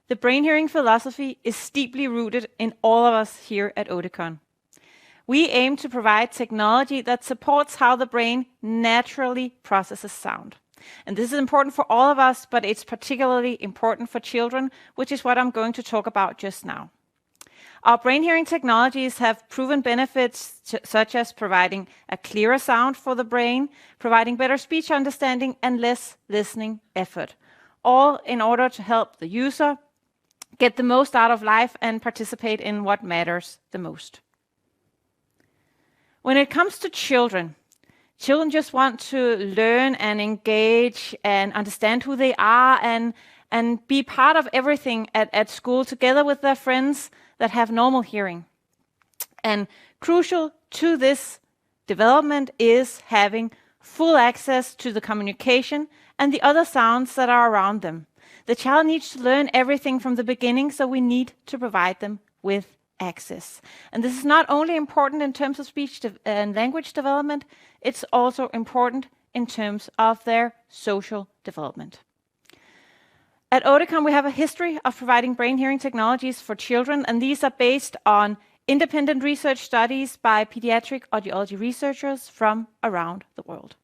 the brain hearing philosophy is deeply rooted in all of us here at Oticon. We aim to provide technology that supports how the brain naturally processes sound. And this is important for all of us, but it's particularly important for children, which is what I'm going to talk about just now. Our brain hearing technologies have proven benefits such as providing a clearer sound for the brain, providing better speech understanding, and less listening effort, all in order to help the user get the most out of life and participate in what matters the most. When it comes to children, children just want to learn and engage and understand who they are and be part of everything at school together with their friends that have normal hearing. And crucial to this development is having full access to the communication and the other sounds that are around them. The child needs to learn everything from the beginning, so we need to provide them with access. And this is not only important in terms of speech and language development, it's also important in terms of their social development. At Oticon, we have a history of providing brain hearing technologies for children, and these are based on independent research studies by pediatric audiology researchers from around the world.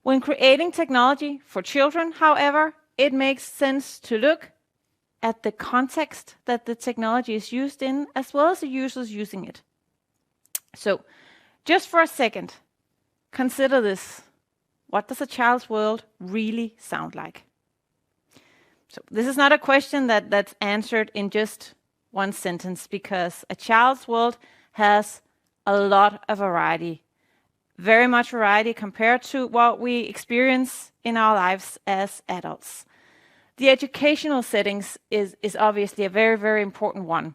When creating technology for children, however, it makes sense to look at the context that the technology is used in, as well as the users using it. So, just for a second, consider this. What does a child's world really sound like? So this is not a question that's answered in just one sentence, because a child's world has a lot of variety, very much variety compared to what we experience in our lives as adults. The educational settings is obviously a very, very important one,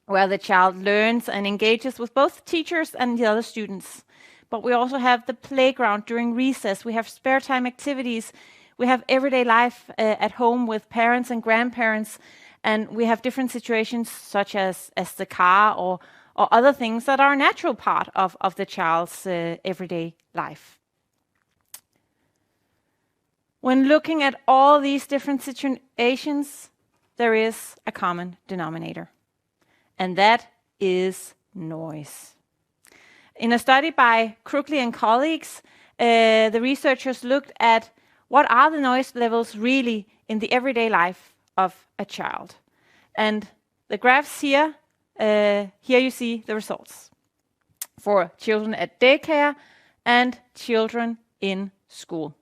where the child learns and engages with both teachers and the other students. But we also have the playground during recess, we have spare time activities, we have everyday life at home with parents and grandparents, and we have different situations such as the car or other things that are a natural part of the child's everyday life. When looking at all these different situations, there is a common denominator, and that is noise. In a study by Crookley and colleagues, the researchers looked at what are the noise levels really in the everyday life of a child. And the graphs here, here you see the results for children at daycare and children in school.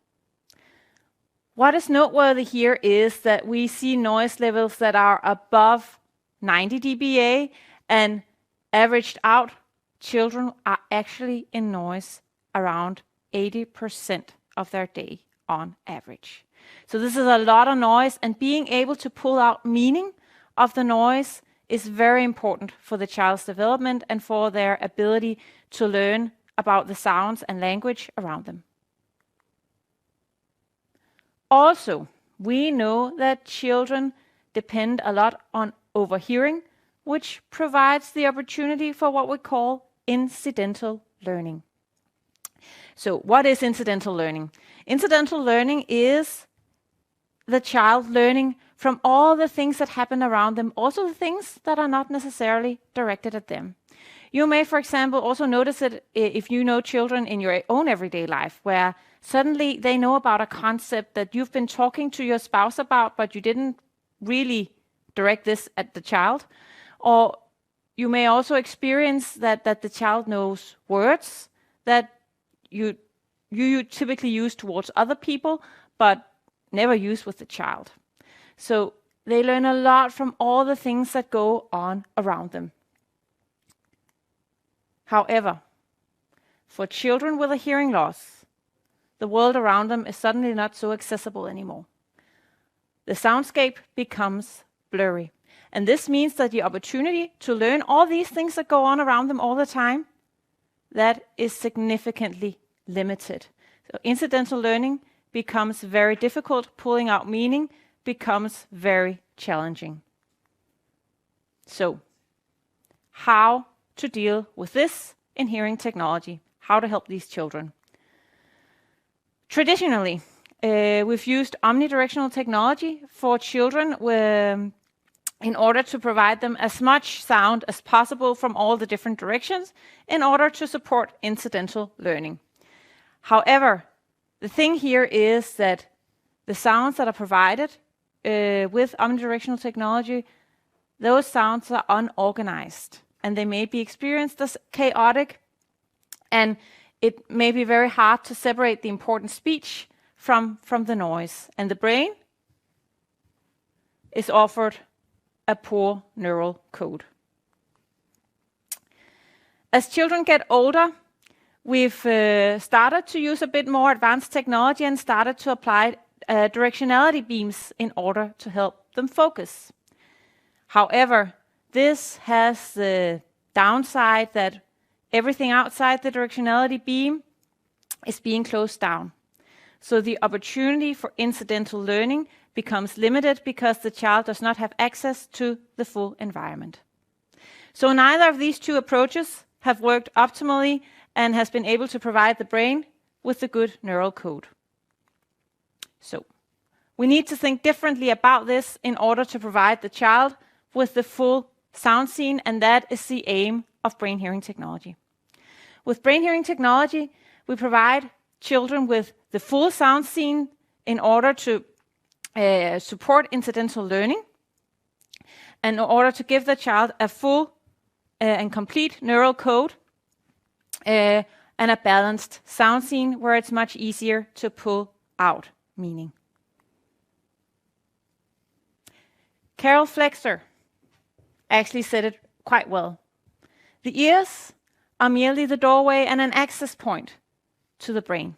What is noteworthy here is that we see noise levels that are above 90 dBA, and averaged out, children are actually in noise around 80% of their day on average. So this is a lot of noise, and being able to pull out meaning of the noise is very important for the child's development and for their ability to learn about the sounds and language around them. Also, we know that children depend a lot on overhearing, which provides the opportunity for what we call incidental learning. So what is incidental learning? Incidental learning is the child learning from all the things that happen around them, also the things that are not necessarily directed at them. You may, for example, also notice it if you know children in your own everyday life, where suddenly they know about a concept that you've been talking to your spouse about, but you didn't really direct this at the child. Or you may also experience that the child knows words that you typically use towards other people, but never use with the child. So they learn a lot from all the things that go on around them. However, for children with a hearing loss, the world around them is suddenly not so accessible anymore. The soundscape becomes blurry. And this means that the opportunity to learn all these things that go on around them all the time, that is significantly limited. So incidental learning becomes very difficult. Pulling out meaning becomes very challenging. So, how to deal with this in hearing technology? How to help these children? Traditionally, we've used omnidirectional technology for children in order to provide them as much sound as possible from all the different directions in order to support incidental learning. However, the thing here is that the sounds that are provided with omnidirectional technology, those sounds are unorganized and they may be experienced as chaotic, and it may be very hard to separate the important speech from the noise. And the brain is offered a poor neural code. As children get older, we've started to use a bit more advanced technology and started to apply directionality beams in order to help them focus. However, this has the downside that everything outside the directionality beam is being closed down. So the opportunity for incidental learning becomes limited because the child does not have access to the full environment. So neither of these two approaches have worked optimally and has been able to provide the brain with the good neural code. So we need to think differently about this in order to provide the child with the full sound scene, and that is the aim of brain hearing technology. With brain hearing technology, we provide children with the full sound scene in order to support incidental learning, and in order to give the child a full and complete neural code and a balanced sound scene where it's much easier to pull out meaning. Carol Flexer actually said it quite well. The ears are merely the doorway and an access point to the brain.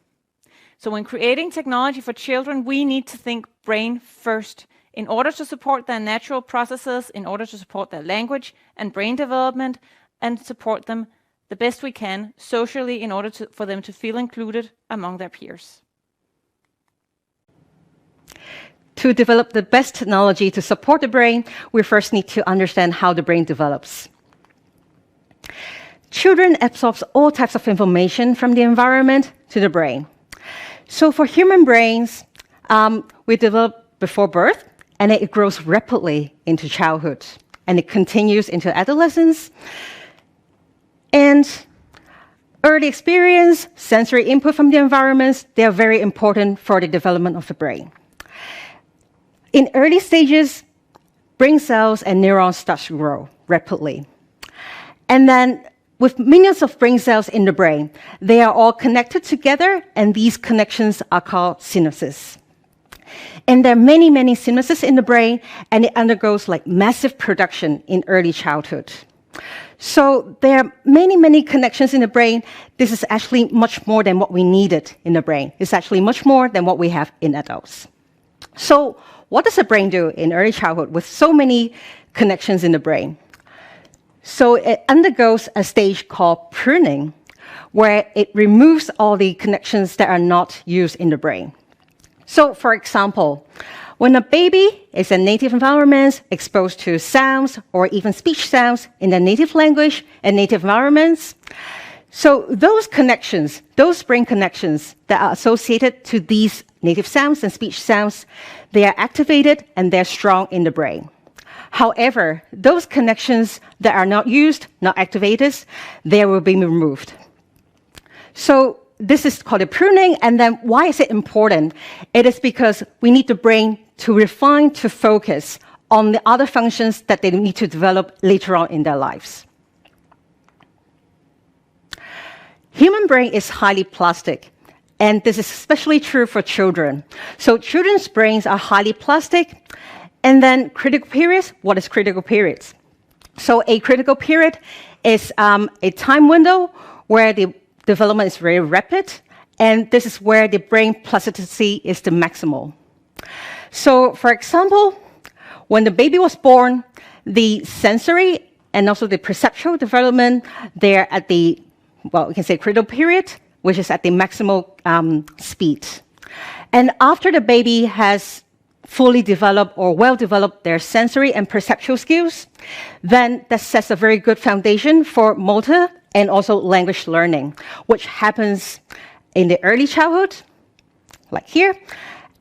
So when creating technology for children, we need to think brain first in order to support their natural processes, in order to support their language and brain development, and support them the best we can socially in order for them to feel included among their peers. To develop the best technology to support the brain, we first need to understand how the brain develops. Children absorb all types of information from the environment to the brain. So for human brains, we develop before birth, and it grows rapidly into childhood, and it continues into adolescence. And early experience, sensory input from the environments, they are very important for the development of the brain. In early stages, brain cells and neurons start to grow rapidly. And then with millions of brain cells in the brain, they are all connected together, and these connections are called synapses. And there are many, many synapses in the brain, and it undergoes like massive production in early childhood. So there are many, many connections in the brain. This is actually much more than what we needed in the brain. It's actually much more than what we have in adults. So what does the brain do in early childhood with so many connections in the brain? So it undergoes a stage called pruning, where it removes all the connections that are not used in the brain. So for example, when a baby is in native environments, exposed to sounds or even speech sounds in their native language and native environments, so those connections, those brain connections that are associated to these native sounds and speech sounds, they are activated and they're strong in the brain. However, those connections that are not used, not activated, they will be removed. So this is called a pruning, and then why is it important? It is because we need the brain to refine, to focus on the other functions that they need to develop later on in their lives. Human brain is highly plastic, and this is especially true for children. So children's brains are highly plastic, and then critical periods, what is critical periods? So a critical period is a time window where the development is very rapid, and this is where the brain plasticity is the maximal. So for example, when the baby was born, the sensory and also the perceptual development, they're at the, well, we can say critical period, which is at the maximal speed. And after the baby has fully developed or well developed their sensory and perceptual skills, then that sets a very good foundation for motor and also language learning, which happens in the early childhood, like here,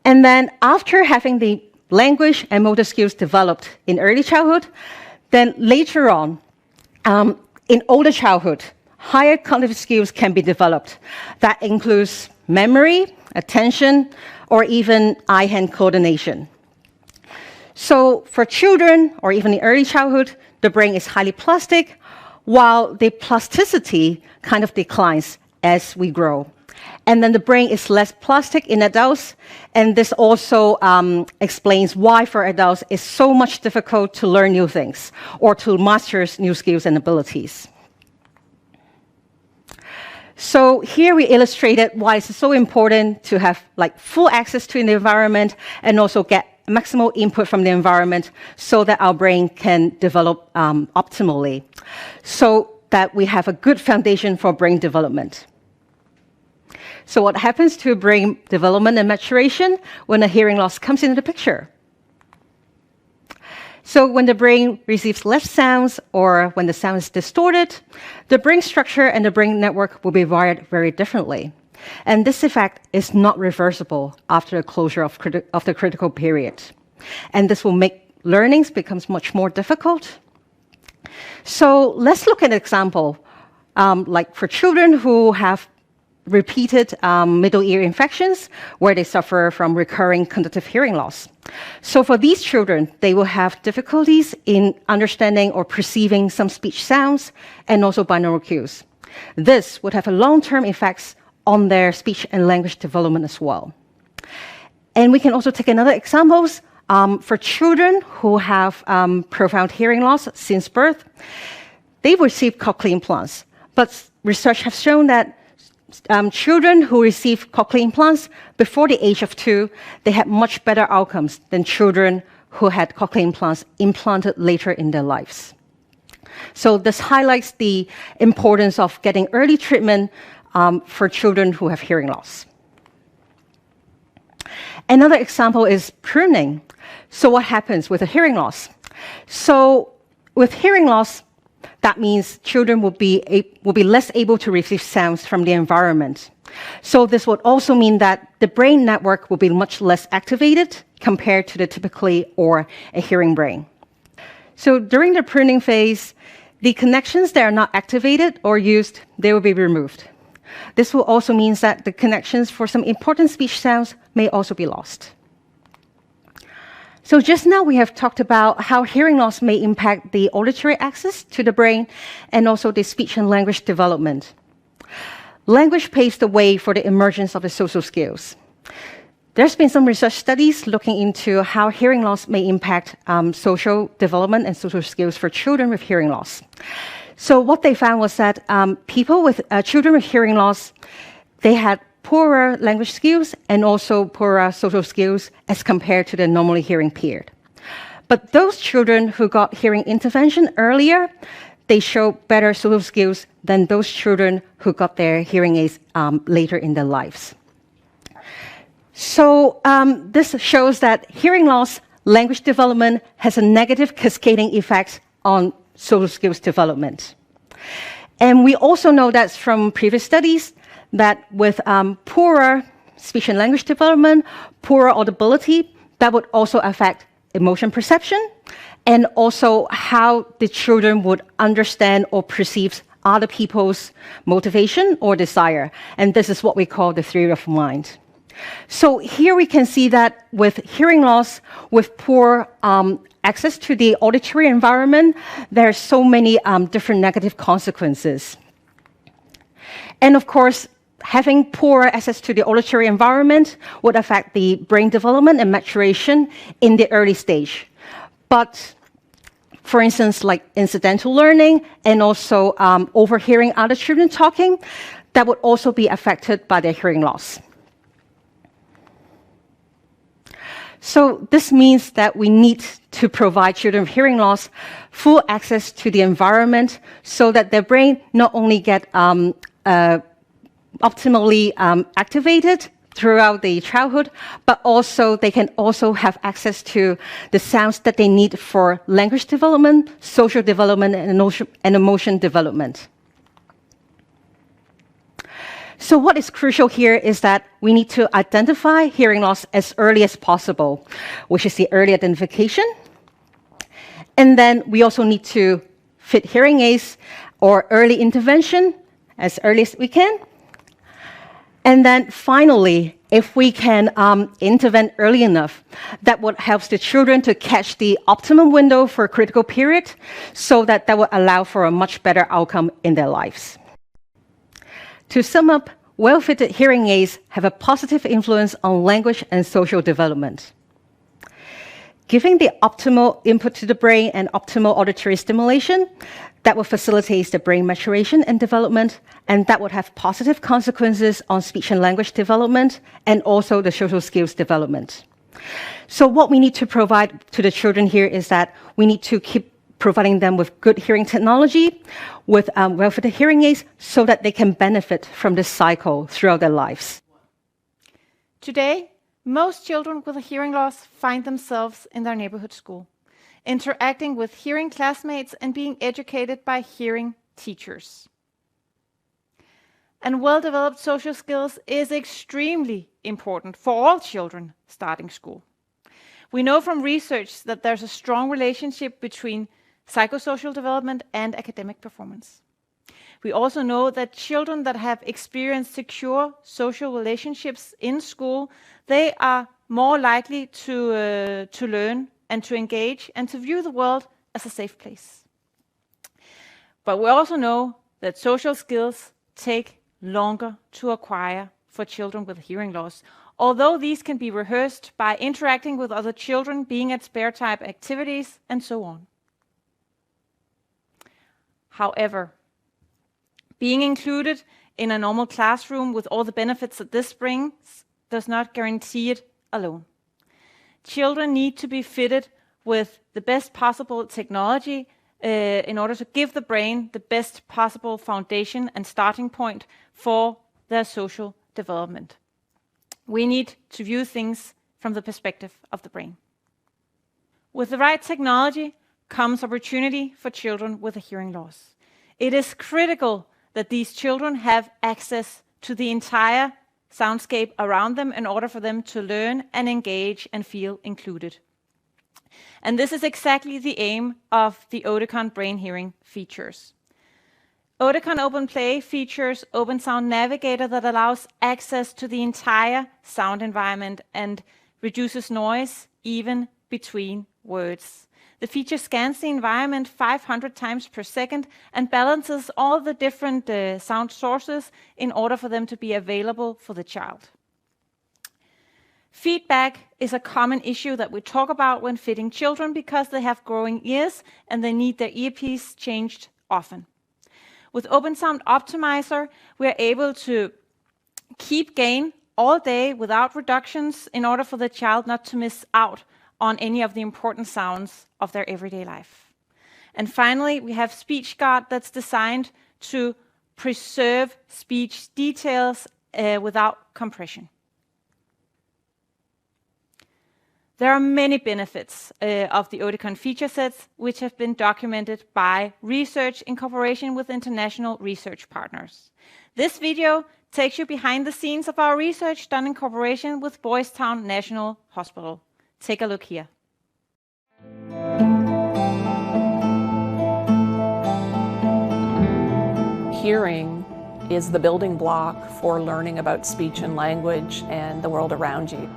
And then after having the language and motor skills developed in early childhood, then later on, in older childhood, higher cognitive skills can be developed. That includes memory, attention, or even eye-hand coordination. So for children, or even in early childhood, the brain is highly plastic, while the plasticity kind of declines as we grow. And then the brain is less plastic in adults, and this also explains why for adults it's so much difficult to learn new things or to master new skills and abilities. So here we illustrated why it's so important to have full access to the environment and also get maximal input from the environment so that our brain can develop optimally, so that we have a good foundation for brain development. So what happens to brain development and maturation when a hearing loss comes into the picture? So when the brain receives less sounds or when the sound is distorted, the brain structure and the brain network will be wired very differently. And this effect is not reversible after the closure of the critical period. And this will make learnings becomes much more difficult. So let's look at an example, like for children who have repeated middle ear infections where they suffer from recurring conductive hearing loss. So for these children, they will have difficulties in understanding or perceiving some speech sounds and also binaural cues. This would have a long-term effects on their speech and language development as well. And we can also take another examples for children who have profound hearing loss since birth. They receive cochlear implants, but research has shown that children who receive cochlear implants before the age of 2, they had much better outcomes than children who had cochlear implants implanted later in their lives. So this highlights the importance of getting early treatment for children who have hearing loss. Another example is pruning. So what happens with a hearing loss? So with hearing loss, that means children will be less able to receive sounds from the environment. So this would also mean that the brain network will be much less activated compared to the typically or a hearing brain. So during the pruning phase, the connections that are not activated or used, they will be removed. This will also mean that the connections for some important speech sounds may also be lost. So just now we have talked about how hearing loss may impact the auditory access to the brain and also the speech and language development. Language paves the way for the emergence of the social skills. There's been some research studies looking into how hearing loss may impact social development and social skills for children with hearing loss. So what they found was that people with children with hearing loss, they had poorer language skills and also poorer social skills as compared to the normally hearing peer. But those children who got hearing intervention earlier, they show better social skills than those children who got their hearing aids later in their lives. So this shows that hearing loss, language development has a negative cascading effect on social skills development. And we also know that from previous studies that with poorer speech and language development, poorer audibility, that would also affect emotion perception and also how the children would understand or perceive other people's motivation or desire. And this is what we call the theory of mind. So here we can see that with hearing loss, with poor access to the auditory environment, there are so many different negative consequences. And of course, having poor access to the auditory environment would affect the brain development and maturation in the early stage. But for instance, like incidental learning and also overhearing other children talking, that would also be affected by their hearing loss. So this means that we need to provide children with hearing loss full access to the environment so that their brain not only get optimally activated throughout the childhood, but also they can also have access to the sounds that they need for language development, social development, and emotion development. So what is crucial here is that we need to identify hearing loss as early as possible, which is the early identification. And then we also need to fit hearing aids or early intervention as early as we can. And then finally, if we can intervene early enough, that would help the children to catch the optimum window for a critical period so that will allow for a much better outcome in their lives. To sum up, well-fitted hearing aids have a positive influence on language and social development. Giving the optimal input to the brain and optimal auditory stimulation, that will facilitate the brain maturation and development, and that would have positive consequences on speech and language development and also the social skills development. So what we need to provide to the children here is that we need to keep providing them with good hearing technology, with well-fitted hearing aids, so that they can benefit from this cycle throughout their lives. Today, most children with a hearing loss find themselves in their neighborhood school, interacting with hearing classmates and being educated by hearing teachers. And well-developed social skills is extremely important for all children starting school. We know from research that there's a strong relationship between psychosocial development and academic performance. We also know that children that have experienced secure social relationships in school, they are more likely to learn and to engage and to view the world as a safe place. But we also know that social skills take longer to acquire for children with hearing loss, although these can be rehearsed by interacting with other children, being at spare-type activities, and so on. However, being included in a normal classroom with all the benefits that this brings does not guarantee it alone. Children need to be fitted with the best possible technology in order to give the brain the best possible foundation and starting point for their social development. We need to view things from the perspective of the brain. With the right technology comes opportunity for children with a hearing loss. It is critical that these children have access to the entire soundscape around them in order for them to learn and engage and feel included. And this is exactly the aim of the Oticon BrainHearing features. Oticon Open Play features Open Sound Navigator that allows access to the entire sound environment and reduces noise even between words. The feature scans the environment 500 times per second and balances all the different sound sources in order for them to be available for the child. Feedback is a common issue that we talk about when fitting children because they have growing ears and they need their earpiece changed often. With Open Sound Optimizer, we are able to keep gain all day without reductions in order for the child not to miss out on any of the important sounds of their everyday life. And finally, we have SpeechGuard that's designed to preserve speech details without compression. There are many benefits of the Oticon feature sets, which have been documented by research in cooperation with international research partners. This video takes you behind the scenes of our research done in cooperation with Boys Town National Hospital. Take a look here. Hearing is the building block for learning about speech and language and the world around you.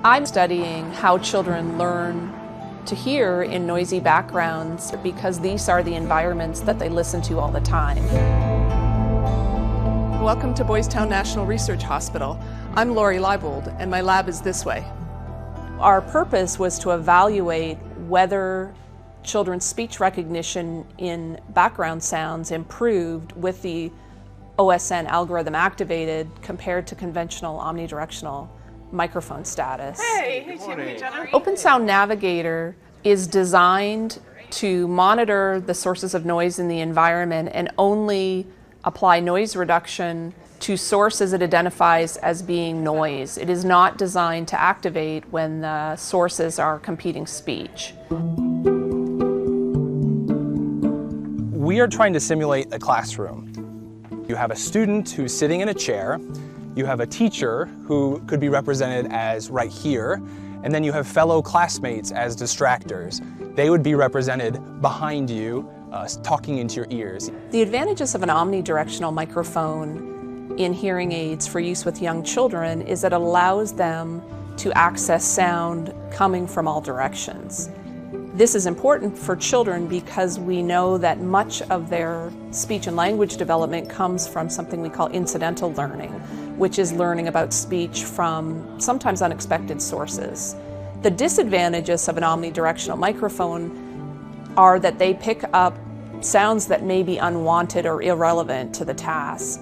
I'm studying how children learn to hear in noisy backgrounds because these are the environments that they listen to all the time. Welcome to Boys Town National Research Hospital. I'm Lori Leibold, and my lab is this way. Our purpose was to evaluate whether children's speech recognition in background sounds improved with the OSN algorithm activated compared to conventional omnidirectional microphone status. Hey Tim, hey Jenna. Open Sound Navigator is designed to monitor the sources of noise in the environment and only apply noise reduction to sources it identifies as being noise. It is not designed to activate when the sources are competing speech. We are trying to simulate a classroom. You have a student who's sitting in a chair, you have a teacher who could be represented as right here, and then you have fellow classmates as distractors. They would be represented behind you, talking into your ears. The advantages of an omnidirectional microphone in hearing aids for use with young children is that it allows them to access sound coming from all directions. This is important for children because we know that much of their speech and language development comes from something we call incidental learning, which is learning about speech from sometimes unexpected sources. The disadvantages of an omnidirectional microphone are that they pick up sounds that may be unwanted or irrelevant to the task.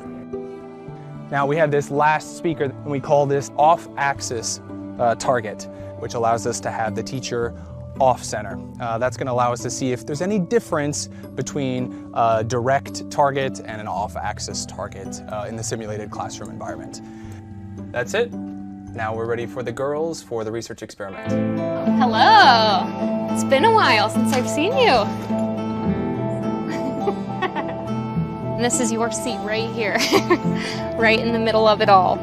Now we have this last speaker, and we call this off-axis target, which allows us to have the teacher off-center. That's going to allow us to see if there's any difference between a direct target and an off-axis target in the simulated classroom environment. That's it. Now we're ready for the girls for the research experiment. Hello! It's been a while since I've seen you. And this is your seat right here, right in the middle of it all.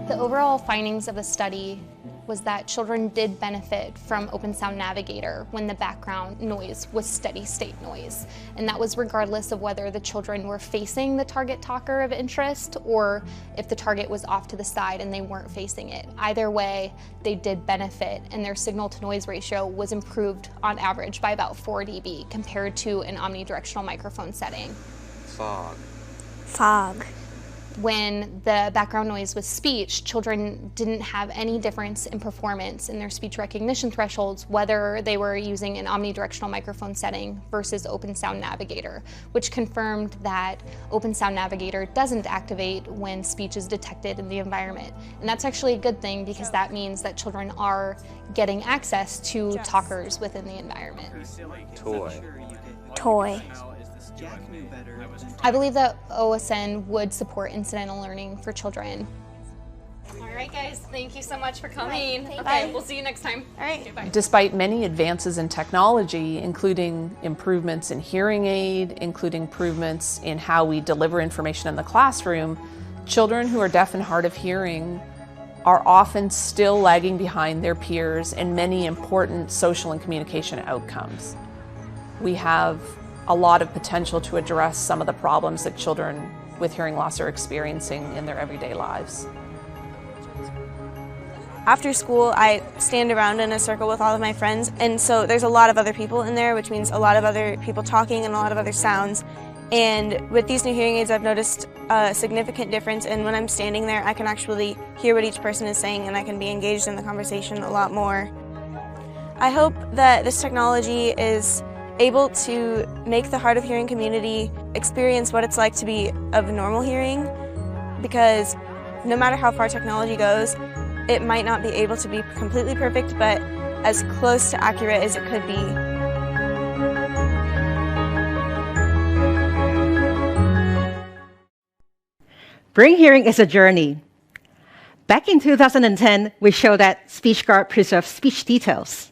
The overall findings of the study was that children did benefit from Open Sound Navigator when the background noise was steady state noise. And that was regardless of whether the children were facing the target talker of interest or if the target was off to the side and they weren't facing it. Either way, they did benefit, and their signal to noise ratio was improved on average by about 4 dB compared to an omnidirectional microphone setting. Fog. Fog. When the background noise was speech, children didn't have any difference in performance in their speech recognition thresholds, whether they were using an omnidirectional microphone setting versus Open Sound Navigator, which confirmed that Open Sound Navigator doesn't activate when speech is detected in the environment. And that's actually a good thing because that means that children are getting access to talkers within the environment. Toy. Toy. I believe that OSN would support incidental learning for children. All right, guys, thank you so much for coming. Bye. We'll see you next time. All right. Okay, bye. Despite many advances in technology, including improvements in hearing aid, including improvements in how we deliver information in the classroom, children who are deaf and hard of hearing are often still lagging behind their peers in many important social and communication outcomes. We have a lot of potential to address some of the problems that children with hearing loss are experiencing in their everyday lives. After school, I stand around in a circle with all of my friends, and so there's a lot of other people in there, which means a lot of other people talking and a lot of other sounds. And with these new hearing aids, I've noticed a significant difference, and when I'm standing there, I can actually hear what each person is saying, and I can be engaged in the conversation a lot more. I hope that this technology is able to make the hard of hearing community experience what it's like to be of normal hearing, because no matter how far technology goes, it might not be able to be completely perfect, but as close to accurate as it could be. Brain hearing is a journey. Back in 2010, we showed that SpeechGuard preserves speech details.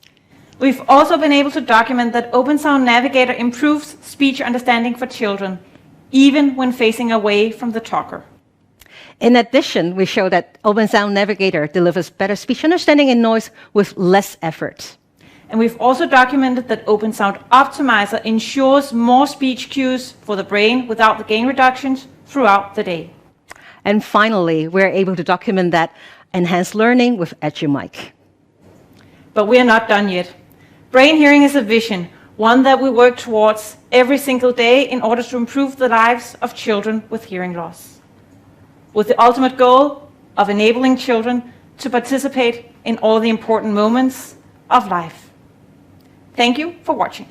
We've also been able to document that Open Sound Navigator improves speech understanding for children, even when facing away from the talker. In addition, we show that Open Sound Navigator delivers better speech understanding and noise with less effort. And we've also documented that Open Sound Optimizer ensures more speech cues for the brain without the gain reductions throughout the day. And finally, we're able to document that enhanced learning with EduMic. But we're not done yet. Brain hearing is a vision, one that we work towards every single day in order to improve the lives of children with hearing loss, with the ultimate goal of enabling children to participate in all the important moments of life. Thank you for watching.